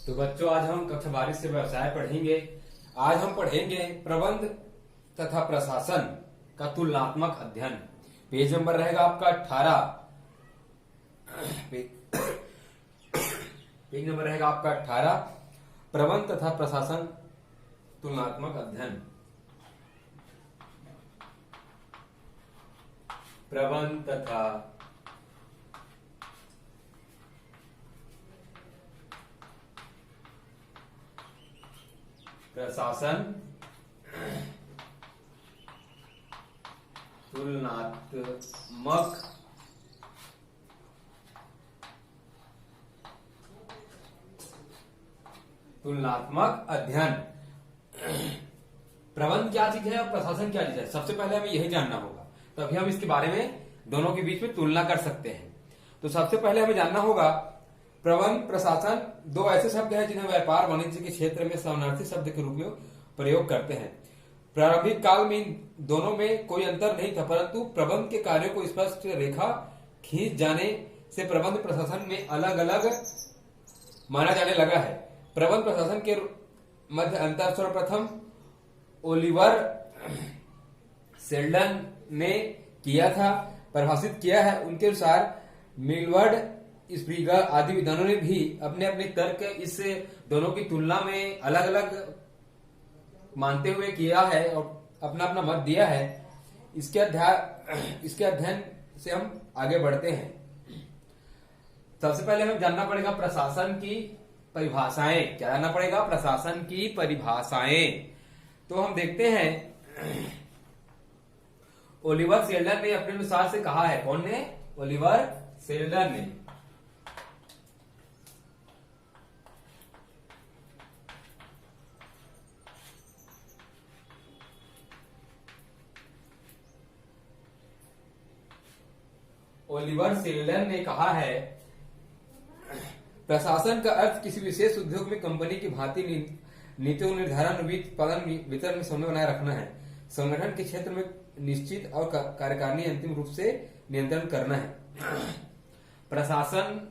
तो बच्चों, आज हम कक्षा 12 से व्यवसाय पढ़ेंगे। आज हम पढ़ेंगे प्रबंध तथा प्रशासन का तुलनात्मक अध्ययन। पेज नंबर रहेगा आपका 18। पेज नंबर रहेगा आपका 18। प्रबंध तथा प्रशासन तुलनात्मक अध्ययन। प्रबंध तथा प्रशासन तुलनात्मक अध्ययन। प्रबंध क्या चीज है और प्रशासन क्या चीज है, सबसे पहले हमें यही जानना होगा, तभी हम इसके बारे में दोनों के बीच में तुलना कर सकते हैं। तो सबसे पहले हमें जानना होगा प्रबंध प्रशासन दो ऐसे शब्द हैं जिन्हें व्यापार वाणिज्य के क्षेत्र में समानार्थी शब्द के रूप में प्रयोग करते हैं। प्रारंभिक काल में दोनों में कोई अंतर नहीं था, परंतु प्रबंध के कार्यों को स्पष्ट रेखा खींच जाने से प्रबंध प्रशासन में अलग अलग माना जाने लगा है। प्रबंध प्रशासन के मध्य अंतर सर्वप्रथम ओलिवर सेल्डन ने किया था, परिभाषित किया है। उनके अनुसार मिलवर्ड, स्प्रिगर आदि विद्वानों ने भी अपने अपने तर्क इस दोनों की तुलना में अलग अलग मानते हुए किया है और अपना अपना मत दिया है। इसके अध्ययन से हम आगे बढ़ते हैं। सबसे पहले हमें जानना पड़ेगा प्रशासन की परिभाषाएं। क्या जानना पड़ेगा? प्रशासन की परिभाषाएं। तो हम देखते हैं ओलिवर सेल्डन ने अपने अनुसार से कहा है। कौन ने? ओलिवर सेल्डन ने। ओलिवर सेल्डन ने कहा है प्रशासन का अर्थ किसी विशेष उद्योग में कंपनी की भांति नीतियों निर्धारण, उत्पादन, वितरण में समन्वय बनाए रखना है। संगठन के क्षेत्र में निश्चित और कार्यकारिणी अंतिम रूप से नियंत्रण करना है। प्रशासन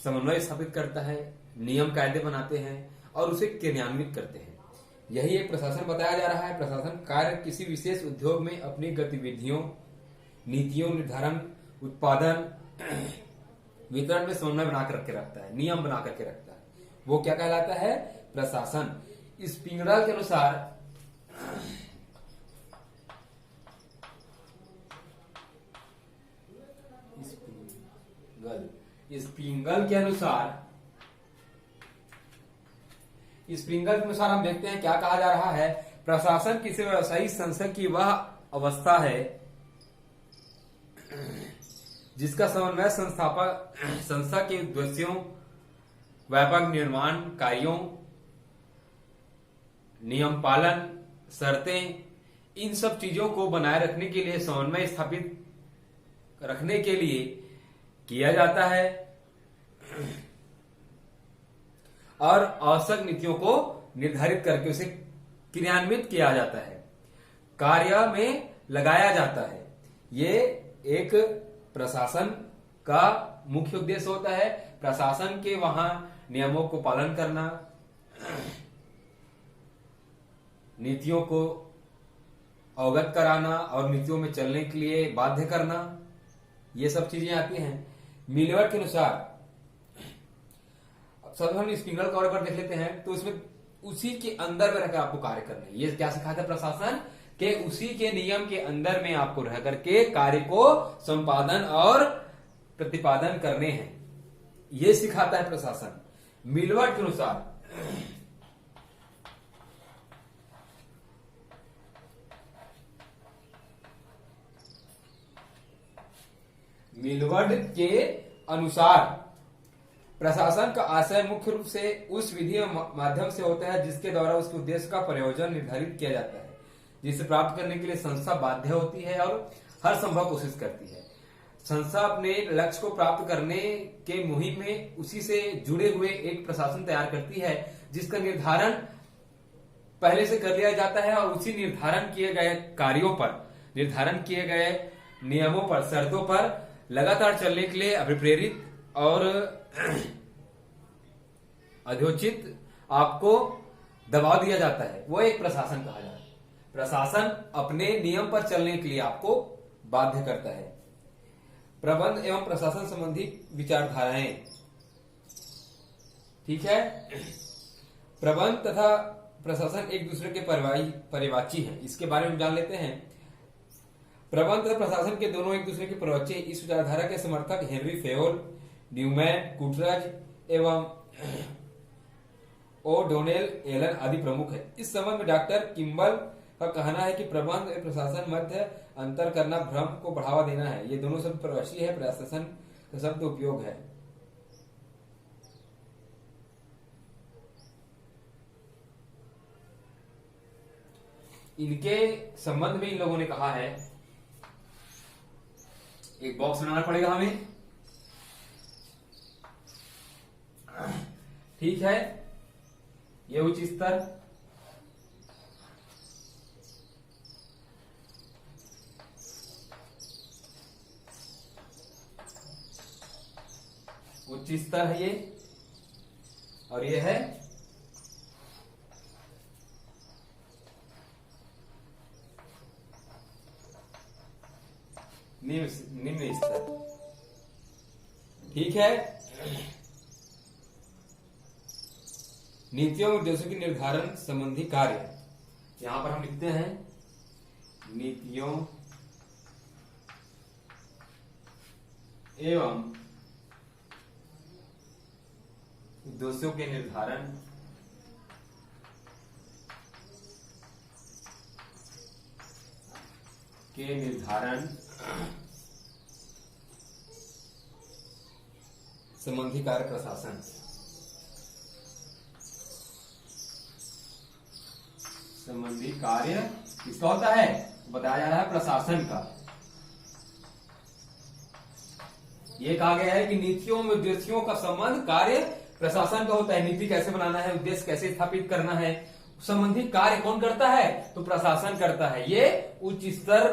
समन्वय स्थापित करता है, नियम कायदे बनाते हैं और उसे क्रियान्वित करते हैं। यही एक प्रशासन बताया जा रहा है। प्रशासन कार्य किसी विशेष उद्योग में अपनी गतिविधियों, नीतियों निर्धारण, उत्पादन, वितरण में समन्वय बना करके रखता है, नियम बना करके रखता है। वो क्या कहलाता है? प्रशासन। स्पिंगल के अनुसार स्पिंगल के अनुसार हम देखते हैं क्या कहा जा रहा है। प्रशासन किसी व्यवसायिक संस्था की वह अवस्था है जिसका समन्वय संस्था के उद्देश्यों, व्यापक निर्माण कार्यों, नियम पालन, शर्तें, इन सब चीजों को बनाए रखने के लिए, समन्वय स्थापित रखने के लिए किया जाता है और आवश्यक नीतियों को निर्धारित करके उसे क्रियान्वित किया जाता है, कार्य में लगाया जाता है। ये एक प्रशासन का मुख्य उद्देश्य होता है। प्रशासन के वहां नियमों को पालन करना, नीतियों को अवगत कराना और नीतियों में चलने के लिए बाध्य करना, ये सब चीजें आती हैं। मिलवर्ड के अनुसार सब हम स्पिंगल का और बार देख लेते हैं, तो उसमें उसी के अंदर में रहकर आपको कार्य करना है। ये क्या सिखाता है प्रशासन? के उसी के नियम के अंदर में आपको रह करके कार्य को संपादन और प्रतिपादन करने हैं, ये सिखाता है प्रशासन। मिलवर्ड के अनुसार प्रशासन का आशय मुख्य रूप से उस विधि माध्यम से होता है जिसके द्वारा उसके उद्देश्य का प्रयोजन निर्धारित किया जाता है, जिसे प्राप्त करने के लिए संस्था बाध्य होती है और हर संभव कोशिश करती है। संस्था अपने लक्ष्य को प्राप्त करने के मुहिम में उसी से जुड़े हुए एक प्रशासन तैयार करती है जिसका निर्धारण पहले से कर लिया जाता है और उसी निर्धारण किए गए कार्यों पर, निर्धारण किए गए नियमों पर, शर्तों पर लगातार चलने के लिए अभिप्रेरित और अधोचित आपको दबाव दिया जाता है, वो एक प्रशासन कहा जाता है। प्रशासन अपने नियम पर चलने के लिए आपको बाध्य करता है। प्रबंध एवं प्रशासन संबंधी विचारधाराएं, ठीक है। प्रबंध तथा प्रशासन एक दूसरे के परिवाची हैं, इसके बारे में जान लेते हैं। प्रबंध तथा प्रशासन के दोनों एक दूसरे के परिवाची। इस विचारधारा के समर्थक हेनरी फेयोल, न्यूमैन, कुटरज एवं ओडोनेल एलन आदि प्रमुख है। इस संबंध में डॉक्टर किम्बल का कहना है कि प्रबंध और प्रशासन मध्य अंतर करना भ्रम को बढ़ावा देना है। ये दोनों शब्द परिभाषी है, प्रशासन का शब्द उपयोग है। इनके संबंध में इन लोगों ने कहा है, एक बॉक्स बनाना पड़ेगा हमें, ठीक है। ये उच्च स्तर, उच्च स्तर है ये, और ये है निम्न स्तर, ठीक है। नीतियों और उद्देश्यों के निर्धारण संबंधी कार्य, यहां पर हम लिखते हैं नीतियों एवं उद्देश्यों के निर्धारण संबंधी कार्य प्रशासन। संबंधी कार्य किसका होता है, बताया जा रहा है प्रशासन का। ये कहा गया है कि नीतियों में उद्देश्यों का संबंध कार्य प्रशासन का होता है। नीति कैसे बनाना है, उद्देश्य कैसे स्थापित करना है, संबंधी कार्य कौन करता है, तो प्रशासन करता है। ये उच्च स्तर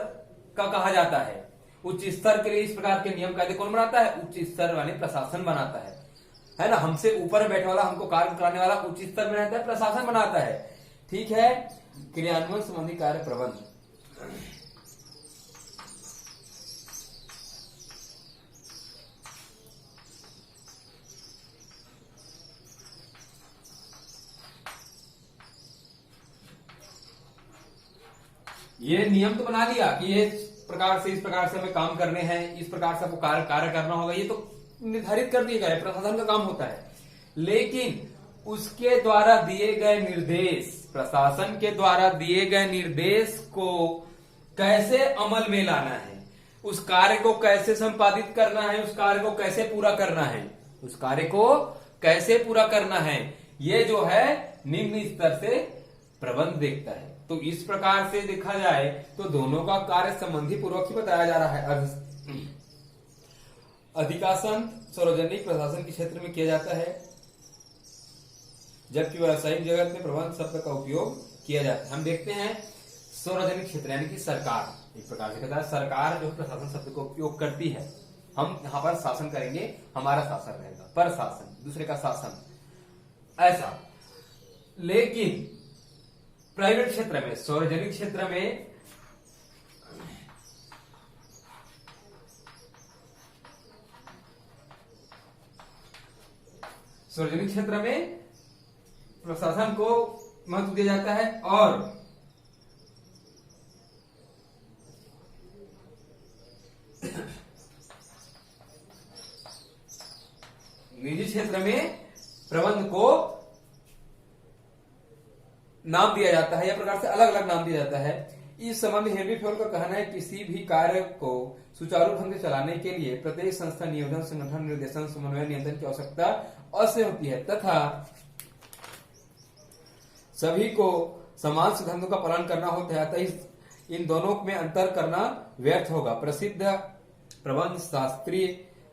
का कहा जाता है। उच्च स्तर के लिए इस प्रकार के नियम कायदे कौन बनाता है, उच्च स्तर वाले प्रशासन बनाता है ना। हमसे ऊपर बैठने वाला, हमको कार्य कराने वाला उच्च स्तर में रहता है, प्रशासन बनाता है, ठीक है। क्रियान्वयन संबंधी कार्य प्रबंध, ये नियम तो बना दिया कि ये प्रकार से, इस प्रकार से हमें काम करने हैं, इस प्रकार से आपको कार्य करना होगा, ये तो निर्धारित कर दिया गया है, प्रशासन का काम होता है। लेकिन उसके द्वारा दिए गए निर्देश, प्रशासन के द्वारा दिए गए निर्देश को कैसे अमल में लाना है, उस कार्य को कैसे संपादित करना है, उस कार्य को कैसे पूरा करना है, उस कार्य को कैसे पूरा करना है, ये जो है निम्न स्तर से प्रबंध देखता है। तो इस प्रकार से देखा जाए तो दोनों का कार्य संबंधी पूर्वक ही बताया जा रहा है। अधिकांश सार्वजनिक प्रशासन के क्षेत्र में किया जाता है, जबकि व्यावसायिक जगत में प्रबंध शब्द का उपयोग किया जाता है। हम देखते हैं सार्वजनिक क्षेत्र यानी कि सरकार, एक प्रकार से कहता है सरकार जो प्रशासन शब्द का उपयोग करती है। हम यहाँ पर शासन करेंगे, हमारा शासन रहेगा, पर शासन, दूसरे का शासन, ऐसा। लेकिन प्राइवेट क्षेत्र में, सार्वजनिक क्षेत्र में प्रशासन को महत्व दिया जाता है, और निजी क्षेत्र में प्रबंध को नाम दिया जाता है, या प्रकार से अलग अलग नाम दिया जाता है। इस संबंध में हेनरी फेयोल का कहना है, किसी भी कार्य को सुचारू ढंग से चलाने के लिए प्रत्येक संस्था नियोजन, संगठन, निर्देशन, समन्वय, नियंत्रण की आवश्यकता अवश्य होती है तथा सभी को समान सिद्धांतों का पालन करना होता है, अतः इन दोनों में अंतर करना व्यर्थ होगा। प्रसिद्ध प्रबंध शास्त्री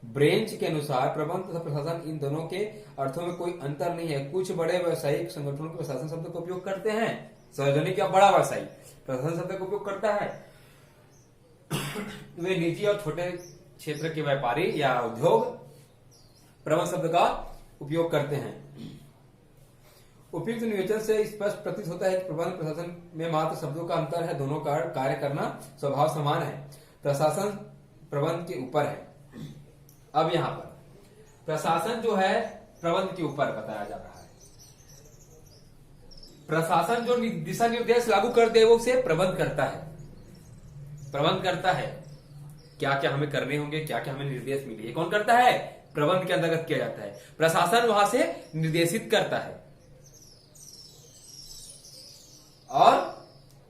ब्रेंच के अनुसार प्रबंध तथा प्रशासन इन दोनों के अर्थों में कोई अंतर नहीं है। कुछ बड़े व्यावसायिक संगठनों के प्रशासन शब्द का उपयोग करते हैं, सार्वजनिक या बड़ा व्यवसायी प्रशासन शब्द का उपयोग करता है, वे निजी और छोटे क्षेत्र के व्यापारी या उद्योग प्रबंध शब्द का उपयोग करते हैं। उपयुक्त नियोजन से स्पष्ट प्रतीत होता है कि प्रबंध प्रशासन में मात्र शब्दों का अंतर है, दोनों का कार्य करना स्वभाव समान है। प्रशासन प्रबंध के ऊपर है। अब यहाँ पर प्रशासन जो है प्रबंध के ऊपर बताया जा रहा है। प्रशासन जो दिशा निर्देश लागू कर दे वो उसे प्रबंध करता है। प्रबंध करता है क्या क्या हमें करने होंगे, क्या क्या हमें निर्देश मिले, ये कौन करता है? प्रबंध के अंतर्गत किया जाता है। प्रशासन वहां से निर्देशित करता है और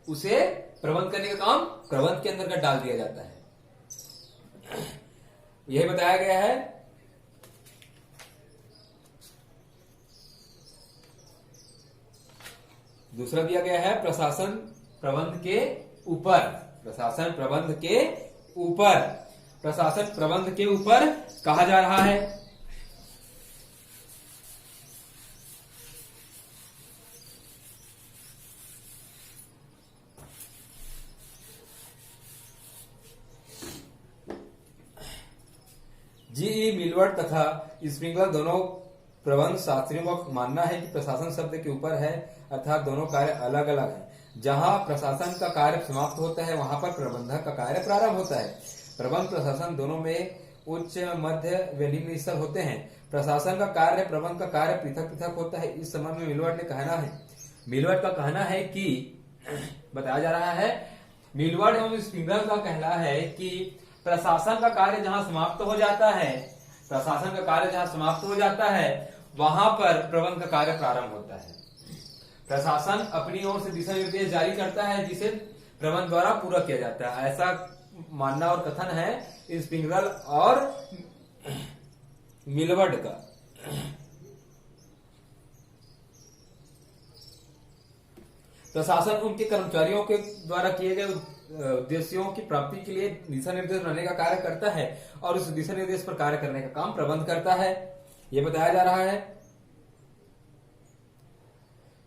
उसे प्रबंध करने का काम प्रबंध के अंतर्गत डाल दिया जाता है। यह बताया गया है। दूसरा दिया गया है प्रशासन प्रबंध के ऊपर। प्रशासन प्रबंध के ऊपर, प्रशासन प्रबंध के ऊपर कहा जा रहा है। जीई मिलवर्ड तथा स्प्रिंगलर दोनों प्रबंध शास्त्रियों का मानना है कि प्रशासन शब्द के ऊपर है, अर्थात दोनों कार्य अलग अलग हैं। जहां प्रशासन का कार्य समाप्त होता है वहां पर प्रबंधक का कार्य प्रारंभ होता है। प्रबंध प्रशासन दोनों में उच्च मध्य व निम्न स्तर होते हैं। प्रशासन का कार्य प्रबंध का कार्य पृथक पृथक होता है। इस संबंध में मिलवर्ड का कहना है कि बताया जा रहा है, मिलवर्ड एवं स्प्रिंगलर का कहना है कि प्रशासन का कार्य जहां समाप्त हो जाता है, प्रशासन का कार्य जहां समाप्त हो जाता है वहां पर प्रबंध का कार्य प्रारंभ होता है। प्रशासन अपनी ओर से दिशा निर्देश जारी करता है जिसे प्रबंध द्वारा पूरा किया जाता है। ऐसा मानना और कथन है स्प्रिंगलर और मिलवर्ड का। प्रशासन उनके कर्मचारियों के द्वारा किए गए उद्देश्यों की प्राप्ति के लिए दिशा निर्देश बनाने का कार्य करता है और उस दिशा निर्देश पर कार्य करने का काम प्रबंध करता है, यह बताया जा रहा है।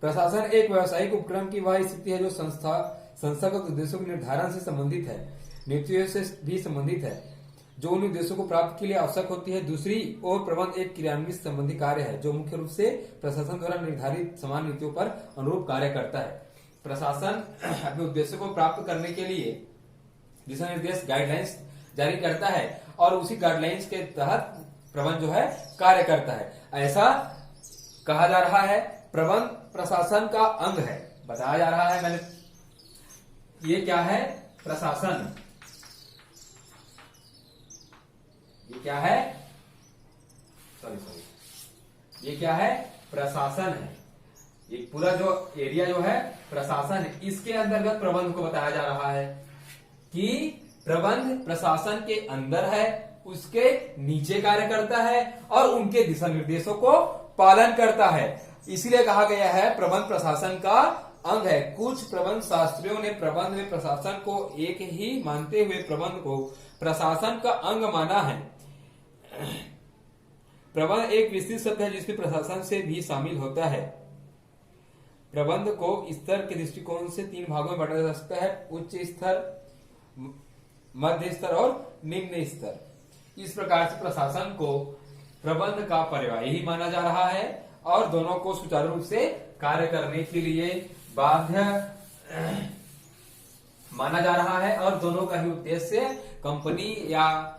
प्रशासन एक व्यावसायिक उपक्रम की वह स्थिति है जो संस्थागत उद्देश्यों के निर्धारण से संबंधित है, नीतियों से भी संबंधित है, जो उन उद्देश्यों को प्राप्त के लिए आवश्यक होती है। दूसरी ओर प्रबंध एक क्रियान्वित संबंधी कार्य है जो मुख्य रूप से प्रशासन द्वारा निर्धारित समान नीतियों पर अनुरूप कार्य करता है। प्रशासन अपने उद्देश्य को प्राप्त करने के लिए दिशा निर्देश गाइडलाइंस जारी करता है और उसी गाइडलाइंस के तहत प्रबंध जो है कार्य करता है। ऐसा कहा जा रहा है। प्रबंध प्रशासन का अंग है, बताया जा रहा है। मैंने ये क्या है? प्रशासन। ये क्या है? सॉरी ये क्या है? प्रशासन है। ये पूरा जो एरिया जो है प्रशासन है, इसके अंतर्गत प्रबंध को बताया जा रहा है कि प्रबंध प्रशासन के अंदर है, उसके नीचे कार्य करता है और उनके दिशा निर्देशों को पालन करता है। इसीलिए कहा गया है प्रबंध प्रशासन का अंग है। कुछ प्रबंध शास्त्रियों ने प्रबंध में प्रशासन को एक ही मानते हुए प्रबंध को प्रशासन का अंग माना है। प्रबंध एक विस्तृत शब्द है जिसमें प्रशासन से भी शामिल होता है। प्रबंध को स्तर के दृष्टिकोण से 3 भागों में बांटा जा सकता है: उच्च स्तर, मध्य स्तर और निम्न स्तर। इस प्रकार से प्रशासन को प्रबंध का पर्याय ही माना जा रहा है और दोनों को सुचारू रूप से कार्य करने के लिए बाध्य माना जा रहा है और दोनों का ही उद्देश्य कंपनी या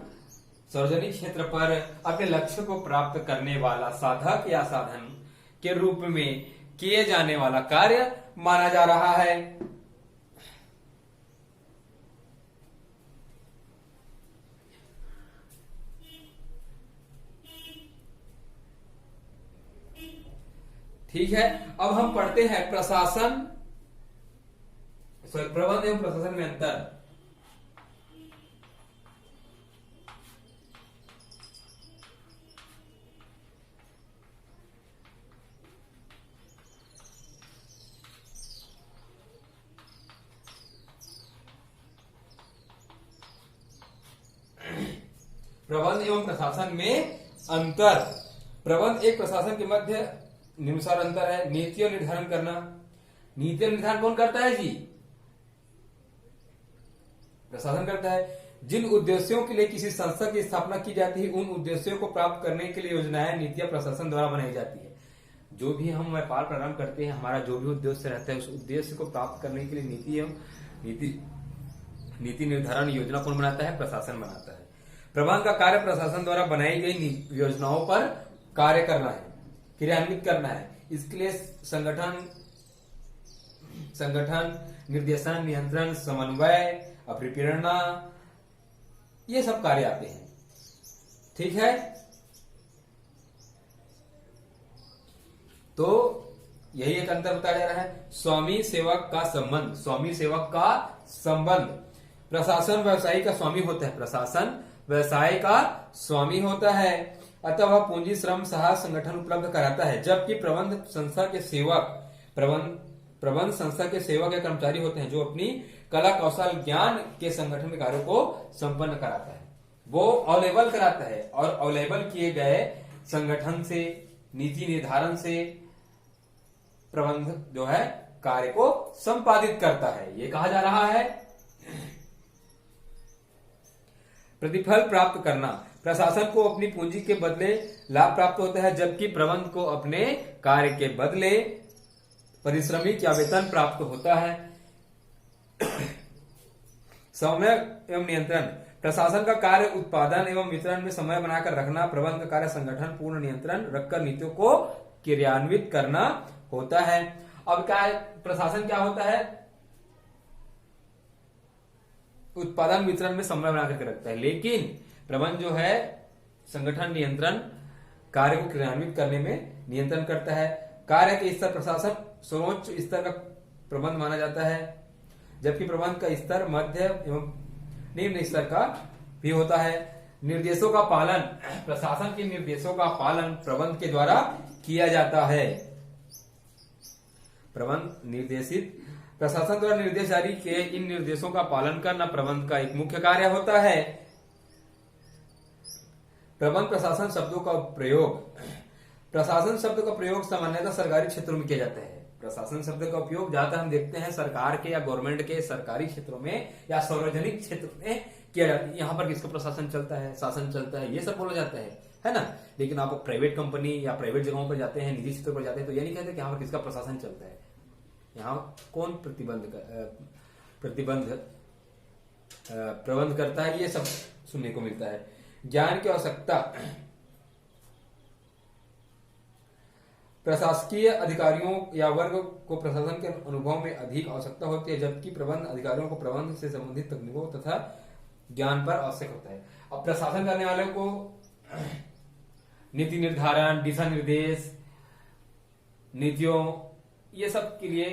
सार्वजनिक क्षेत्र पर अपने लक्ष्य को प्राप्त करने वाला साधक या साधन के रूप में किए जाने वाला कार्य माना जा रहा है। ठीक है, अब हम पढ़ते हैं प्रबंध एवं प्रशासन में अंतर। प्रबंध एवं प्रशासन में अंतर। प्रबंध एक प्रशासन के मध्य निम्नानुसार अंतर है। नीतियों निर्धारण करना। नीतियों निर्धारण कौन करता है जी? प्रशासन करता है। जिन उद्देश्यों के लिए किसी संस्था की स्थापना की जाती है उन उद्देश्यों को प्राप्त करने के लिए योजनाएं नीतियां प्रशासन द्वारा बनाई जाती है। जो भी हम व्यापार प्रारंभ करते हैं, हमारा जो भी उद्देश्य रहता है, उस उद्देश्य को प्राप्त करने के लिए नीति निर्धारण योजना कौन बनाता है? प्रशासन बनाता है। प्रबंधन का कार्य प्रशासन द्वारा बनाई गई योजनाओं पर कार्य करना है, क्रियान्वित करना है। इसके लिए संगठन, निर्देशन, नियंत्रण, समन्वय, अभिप्रेरणा, ये सब कार्य आते हैं। ठीक है, तो यही एक अंतर बताया जा रहा है। स्वामी सेवक का संबंध, स्वामी सेवक का संबंध। प्रशासन व्यवसायी का स्वामी होता है, प्रशासन व्यवसाय का स्वामी होता है, अतः वह पूंजी, श्रम, साहस, संगठन उपलब्ध कराता है। जबकि प्रबंध संस्था के सेवक या कर्मचारी होते हैं, जो अपनी कला, कौशल, ज्ञान के संगठन के कार्यों को संपन्न कराता है, वो अवेलेबल कराता है, और अवेलेबल किए गए संगठन से, नीति निर्धारण से प्रबंधक जो है कार्य को संपादित करता है। ये कहा जा रहा है। प्रतिफल प्राप्त करना, प्रशासन को अपनी पूंजी के बदले लाभ प्राप्त होता है, जबकि प्रबंधक को अपने कार्य के बदले पारिश्रमिक या वेतन प्राप्त होता है। समय एवं नियंत्रण, प्रशासन का कार्य उत्पादन एवं वितरण में समय बनाकर रखना, प्रबंधक का कार्य संगठन पूर्ण नियंत्रण रखकर नीतियों को क्रियान्वित करना होता है। अब क्या है, प्रशासन क्या होता है? उत्पादन वितरण में समय बना करके रखता है, लेकिन प्रबंधन जो है संगठन, नियंत्रण, कार्य को क्रियान्वित करने में नियंत्रण करता है। कार्य के स्तर प्रशासन सर्वोच्च स्तर का प्रबंध माना जाता है, जबकि प्रबंध का स्तर मध्य एवं निम्न स्तर का भी होता है। निर्देशों का पालन, प्रशासन के निर्देशों का पालन प्रबंध के द्वारा किया जाता है। प्रबंध निर्देशित, प्रशासन द्वारा निर्देश जारी किए इन निर्देशों का पालन करना प्रबंध का एक मुख्य कार्य होता है। प्रबंध प्रशासन शब्दों का प्रयोग, प्रशासन शब्द का प्रयोग सामान्यतः सरकारी क्षेत्रों में किया जाता है। प्रशासन शब्द का उपयोग ज्यादातर हम देखते हैं सरकार के या गवर्नमेंट के सरकारी क्षेत्रों में या सार्वजनिक क्षेत्र में किया जाता है। यहाँ पर किसका प्रशासन चलता है, शासन चलता है, ये सब बोला जाता है ना। लेकिन आप प्राइवेट कंपनी या प्राइवेट जगहों पर जाते हैं, निजी क्षेत्र पर जाते हैं, तो ये नहीं कहते कि यहाँ पर किसका प्रशासन चलता है। यहाँ कौन प्रबंध करता है, ये सब सुनने को मिलता है। ज्ञान की आवश्यकता, प्रशासकीय अधिकारियों या वर्ग को प्रशासन के अनुभव में अधिक आवश्यकता होती है, जबकि प्रबंध अधिकारियों को प्रबंध से संबंधित तकनीकों तथा ज्ञान पर आवश्यक होता है। अब प्रशासन करने वाले को नीति निर्धारण, दिशा निर्देश, नीतियों, ये सब के लिए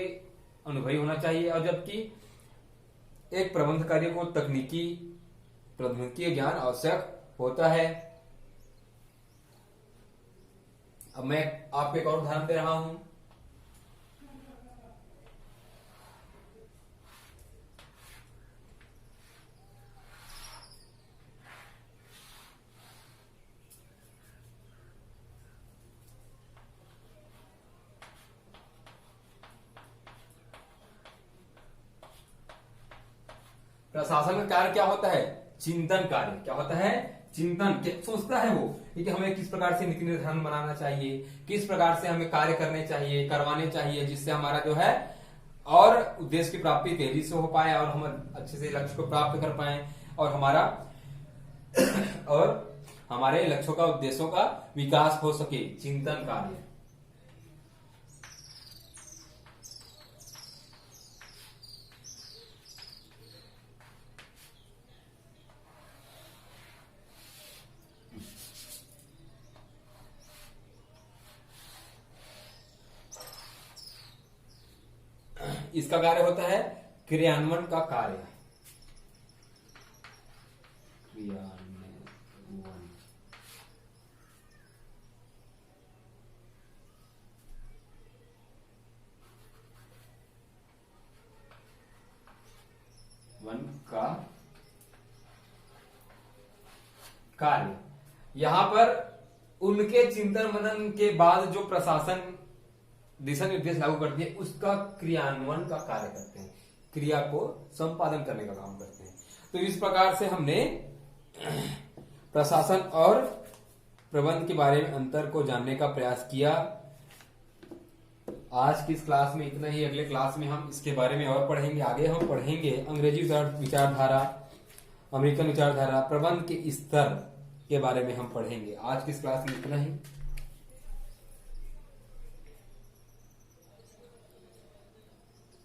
अनुभवी होना चाहिए, और जबकि एक प्रबंधकारी को तकनीकी प्रौद्योगिकी ज्ञान आवश्यक होता है। अब मैं आपको एक और उदाहरण दे रहा हूं। प्रशासन का कार्य क्या होता है? चिंतन कार्य। क्या होता है? चिंतन। सोचता है वो कि हमें किस प्रकार से नीति निर्धारण बनाना चाहिए, किस प्रकार से हमें कार्य करने चाहिए, करवाने चाहिए, जिससे हमारा जो है और उद्देश्य की प्राप्ति तेजी से हो पाए और हम अच्छे से लक्ष्य को प्राप्त कर पाए और हमारे लक्ष्यों का, उद्देश्यों का विकास हो सके। चिंतन कार्य। इसका कार्य होता है क्रियान्वयन का कार्य। वन का कार्य। यहां पर उनके चिंतन मनन के बाद जो प्रशासन दिशा निर्देश लागू करती है, उसका क्रियान्वयन का कार्य करते हैं, क्रिया को संपादन करने का काम करते हैं। तो इस प्रकार से हमने प्रशासन और प्रबंध के बारे में अंतर को जानने का प्रयास किया। आज की इस क्लास में इतना ही। अगले क्लास में हम इसके बारे में और पढ़ेंगे। आगे हम पढ़ेंगे अंग्रेजी विचारधारा, अमेरिकन विचारधारा, प्रबंध के स्तर के बारे में हम पढ़ेंगे। आज की इस क्लास में इतना ही।